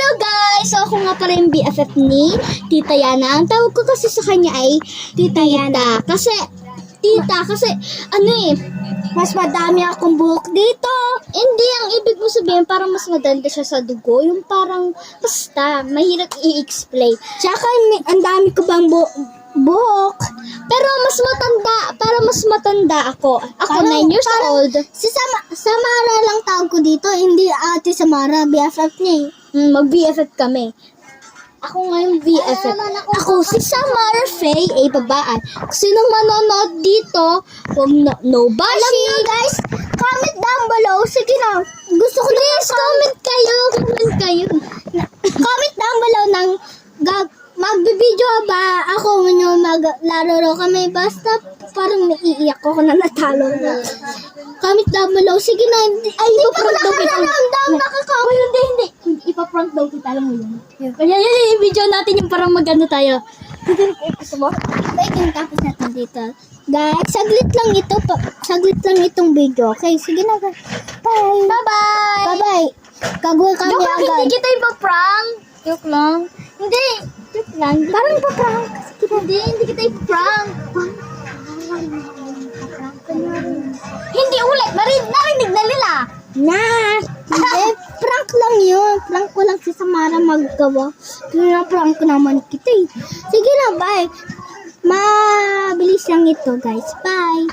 Hello guys! So ako nga pala yung BFF ni Tita Yana. Ang tawag ko kasi sa kanya ay Tita Yana. Kasi mas madami akong buhok dito. Hindi, ang ibig mo sabihin parang mas maganda siya sa dugo. Yung parang basta, mahirap i-explain. Tsaka ang dami ko bang buhok. Pero mas matanda ako. Ako 9 years old. Si Samara lang tawag ko dito, hindi Ate Samara, BFF niya eh. Mag-BFF kami. Ako nga yung BFF. Ako si Samara Faye, ay babaan. Kung sinong manonood dito, huwag no bashing. Alam niyo guys, comment down below. Sige na, gusto ko Please, comment kayo. comment down below ng magbibideo ba ako nyo maglalaro kami, basta parang naiiyak ko na natalo na. Comment down below. Sige na, ay ipaprank daw kita. Hindi. Ipaprank daw kita, alam mo yun. Kaya yan, i-video natin yung parang maganda tayo. Gusto mo? Wait, tapos natin dito. Guys, saglit lang itong video. Okay, sige na guys. Bye. Bye-bye! Bye-bye. Gagawin kami Joke lang, agad. hindi kita ipaprank. Joke lang. Hindi. Joke lang. Parang ipaprank. Hindi kita ipaprank. Hindi ulit. Narinig na nila. Hindi, prank lang yun. Prank ko lang si Samara maggawa. Prank ko naman kita eh. Sige na, bye. Mabilis lang ito guys. Bye.